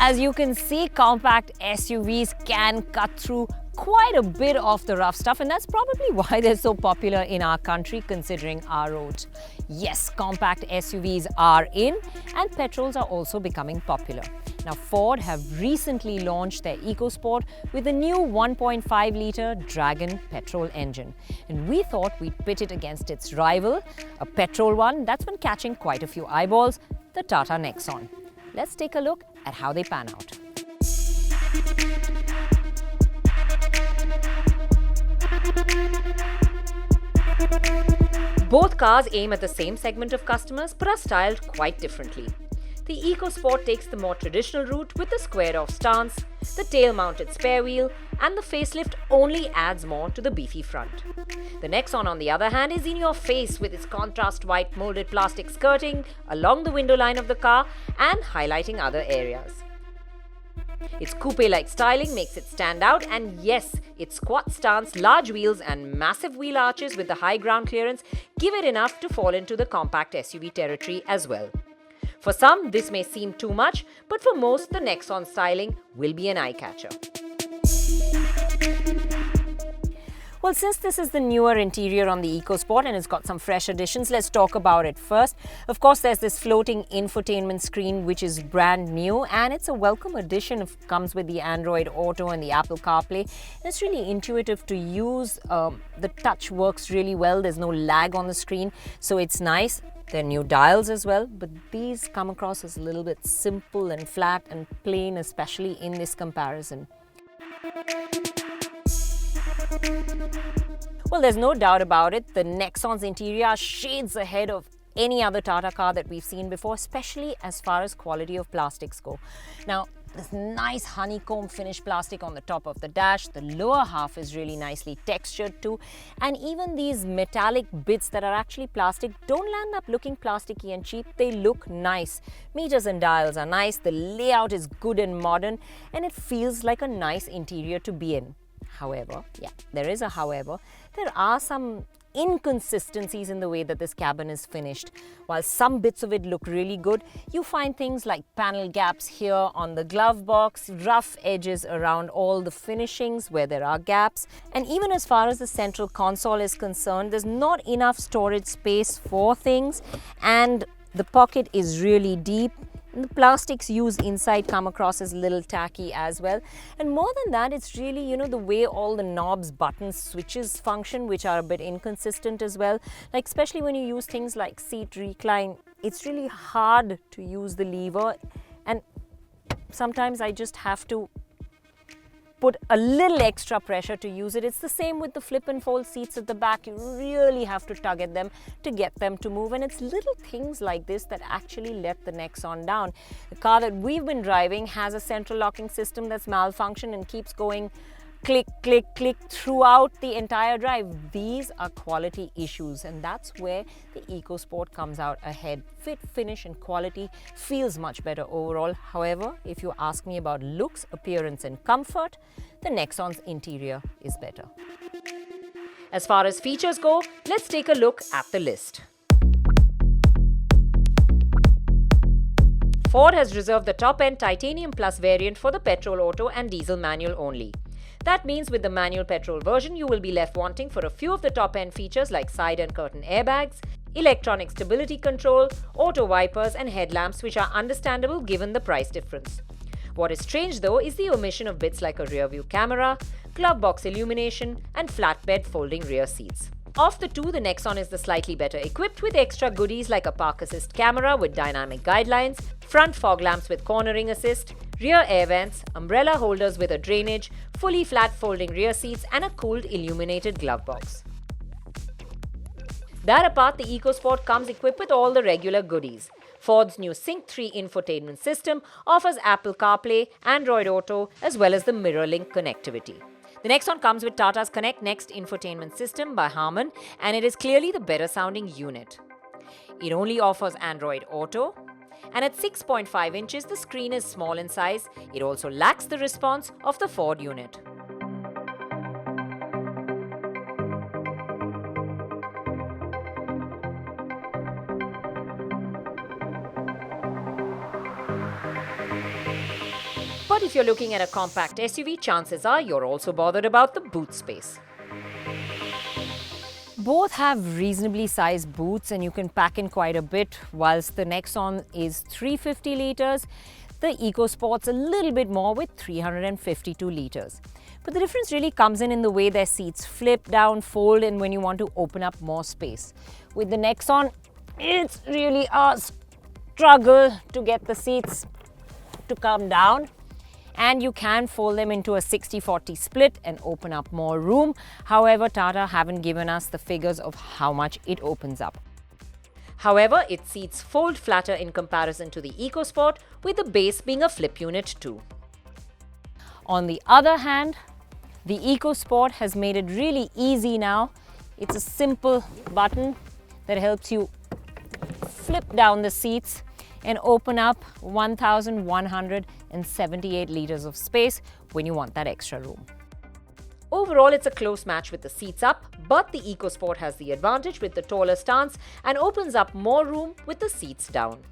As you can see, compact SUVs can cut through quite a bit of the rough stuff, and that's probably why they're so popular in our country considering our roads. Yes, compact SUVs are in, and petrols are also becoming popular. Now, Ford have recently launched their EcoSport with a new 1.5-litre Dragon petrol engine. And we thought we'd pit it against its rival, a petrol one that's been catching quite a few eyeballs, the Tata Nexon. Let's take a look at how they pan out. Both cars aim at the same segment of customers but are styled quite differently. The EcoSport takes the more traditional route with the squared-off stance, the tail-mounted spare wheel, and the facelift only adds more to the beefy front. The Nexon, on the other hand, is in your face with its contrast white molded plastic skirting along the window line of the car and highlighting other areas. Its coupe-like styling makes it stand out, and yes, its squat stance, large wheels and massive wheel arches with the high ground clearance give it enough to fall into the compact SUV territory as well. For some, this may seem too much, but for most, the Nexon styling will be an eye-catcher. Well, since this is the newer interior on the EcoSport and it's got some fresh additions, let's talk about it first. Of course, there's this floating infotainment screen which is brand new, and it's a welcome addition. It comes with the Android Auto and the Apple CarPlay. It's really intuitive to use. The touch works really well. There's no lag on the screen, so it's nice. There are new dials as well, but these come across as a little bit simple and flat and plain, especially in this comparison. Well, there's no doubt about it, the Nexon's interior are shades ahead of any other Tata car that we've seen before, especially as far as quality of plastics go. Now, this nice honeycomb finished plastic on the top of the dash, the lower half is really nicely textured too, and even these metallic bits that are actually plastic don't land up looking plasticky and cheap, they look nice. Meters and dials are nice, the layout is good and modern, and it feels like a nice interior to be in. However, there is a however, there are some inconsistencies in the way that this cabin is finished. While some bits of it look really good, you find things like panel gaps here on the glove box, rough edges around all the finishings where there are gaps, and even as far as the central console is concerned, there's not enough storage space for things, and the pocket is really deep. The plastics used inside come across as a little tacky as well. And more than that, it's really, the way all the knobs, buttons, switches function, which are a bit inconsistent as well. Like, especially when you use things like seat recline, it's really hard to use the lever. And sometimes I just have to put a little extra pressure to use it. It's the same with the flip and fold seats at the back. You really have to tug at them to get them to move, and it's little things like this that actually let the Nexon down. The car that we've been driving has a central locking system that's malfunctioned and keeps going click, click, click throughout the entire drive. These are quality issues, and that's where the EcoSport comes out ahead. Fit, finish and quality feels much better overall. However, if you ask me about looks, appearance and comfort, the Nexon's interior is better. As far as features go, let's take a look at the list. Ford has reserved the top-end Titanium Plus variant for the petrol auto and diesel manual only. That means with the manual petrol version, you will be left wanting for a few of the top-end features like side and curtain airbags, electronic stability control, auto wipers and headlamps, which are understandable given the price difference. What is strange though is the omission of bits like a rear view camera, glove box illumination and flatbed folding rear seats. Of the two, the Nexon is the slightly better equipped with extra goodies like a park assist camera with dynamic guidelines, front fog lamps with cornering assist, rear air vents, umbrella holders with a drainage, fully flat folding rear seats and a cooled illuminated glove box. That apart, the EcoSport comes equipped with all the regular goodies. Ford's new Sync 3 infotainment system offers Apple CarPlay, Android Auto as well as the MirrorLink connectivity. The Nexon comes with Tata's Connect Next infotainment system by Harman, and it is clearly the better sounding unit. It only offers Android Auto, and at 6.5 inches the screen is small in size. It also lacks the response of the Ford unit. if you're looking at a compact SUV, chances are you're also bothered about the boot space. Both have reasonably sized boots and you can pack in quite a bit. Whilst the Nexon is 350 litres, the EcoSport's a little bit more with 352 litres. But the difference really comes in the way their seats flip down, fold, and when you want to open up more space. With the Nexon, it's really a struggle to get the seats to come down, and you can fold them into a 60-40 split and open up more room. However, Tata haven't given us the figures of how much it opens up. However, its seats fold flatter in comparison to the EcoSport, with the base being a flip unit too. On the other hand, the EcoSport has made it really easy now. It's a simple button that helps you flip down the seats and open up 1,178 litres of space when you want that extra room. Overall, it's a close match with the seats up, but the EcoSport has the advantage with the taller stance and opens up more room with the seats down.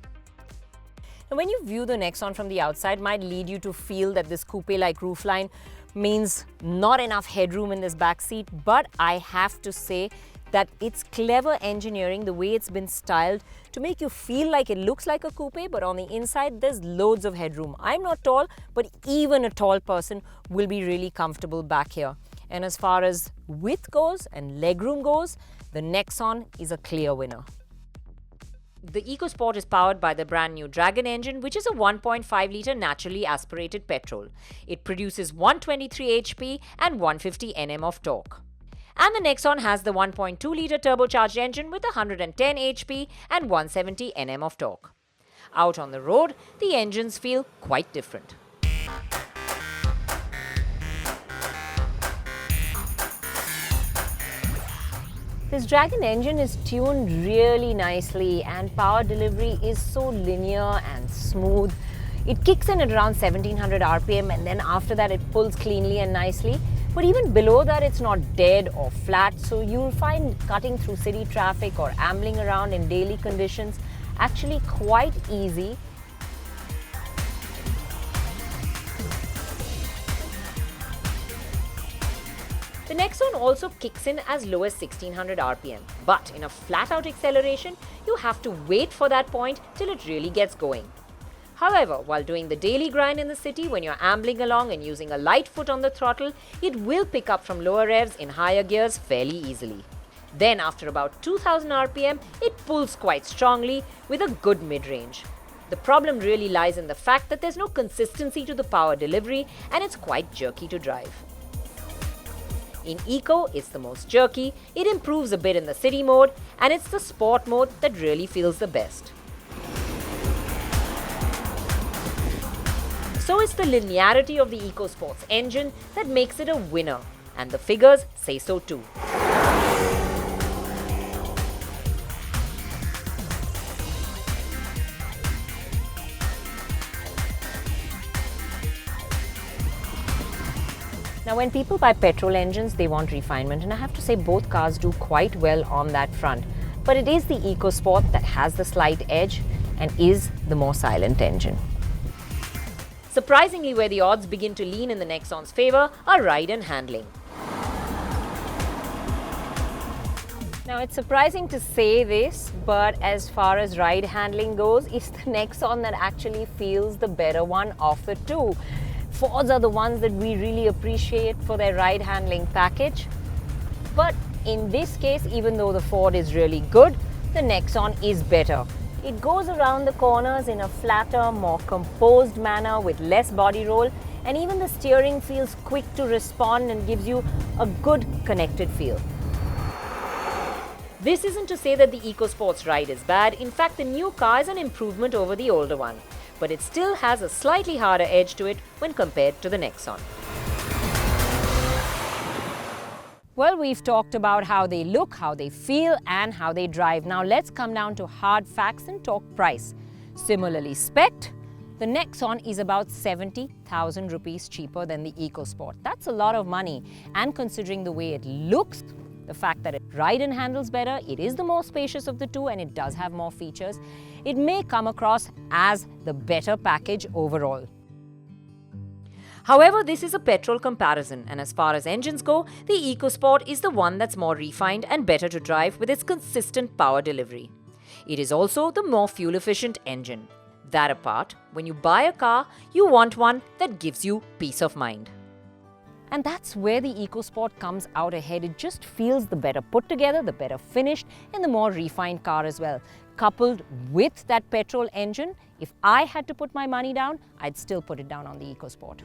Now, when you view the Nexon from the outside, it might lead you to feel that this coupe-like roofline means not enough headroom in this back seat, but I have to say that it's clever engineering, the way it's been styled to make you feel like it looks like a coupe, but on the inside there's loads of headroom. I'm not tall, but even a tall person will be really comfortable back here. And as far as width goes and legroom goes, the Nexon is a clear winner. The EcoSport is powered by the brand new Dragon engine, which is a 1.5 litre naturally aspirated petrol. It produces 123 HP and 150 Nm of torque. And the Nexon has the 1.2 litre turbocharged engine with 110 HP and 170 Nm of torque. Out on the road, the engines feel quite different. This Dragon engine is tuned really nicely and power delivery is so linear and smooth. It kicks in at around 1700 RPM and then after that it pulls cleanly and nicely. But even below that, it's not dead or flat, so you'll find cutting through city traffic or ambling around in daily conditions actually quite easy. The Nexon also kicks in as low as 1600 RPM, but in a flat-out acceleration, you have to wait for that point till it really gets going. However, while doing the daily grind in the city, when you're ambling along and using a light foot on the throttle, it will pick up from lower revs in higher gears fairly easily. Then after about 2000 RPM, it pulls quite strongly with a good mid-range. The problem really lies in the fact that there's no consistency to the power delivery and it's quite jerky to drive. In Eco, it's the most jerky, it improves a bit in the city mode, and it's the sport mode that really feels the best. So it's the linearity of the EcoSport's engine that makes it a winner, and the figures say so too. Now, when people buy petrol engines, they want refinement, and I have to say both cars do quite well on that front. But it is the EcoSport that has the slight edge and is the more silent engine. Surprisingly, where the odds begin to lean in the Nexon's favor are ride and handling. Now, it's surprising to say this, but as far as ride handling goes, it's the Nexon that actually feels the better one of the two. Fords are the ones that we really appreciate for their ride handling package. But in this case, even though the Ford is really good, the Nexon is better. It goes around the corners in a flatter, more composed manner with less body roll, and even the steering feels quick to respond and gives you a good connected feel. This isn't to say that the EcoSport's ride is bad. In fact, the new car is an improvement over the older one, but it still has a slightly harder edge to it when compared to the Nexon. Well, we've talked about how they look, how they feel, and how they drive. Now let's come down to hard facts and talk price. Similarly spec'd, the Nexon is about 70,000 rupees cheaper than the EcoSport. That's a lot of money, and considering the way it looks, the fact that it rides and handles better, it is the more spacious of the two and it does have more features, it may come across as the better package overall. However, this is a petrol comparison, and as far as engines go, the EcoSport is the one that's more refined and better to drive with its consistent power delivery. It is also the more fuel-efficient engine. That apart, when you buy a car, you want one that gives you peace of mind. And that's where the EcoSport comes out ahead. It just feels the better put together, the better finished, and the more refined car as well. Coupled with that petrol engine, if I had to put my money down, I'd still put it down on the EcoSport.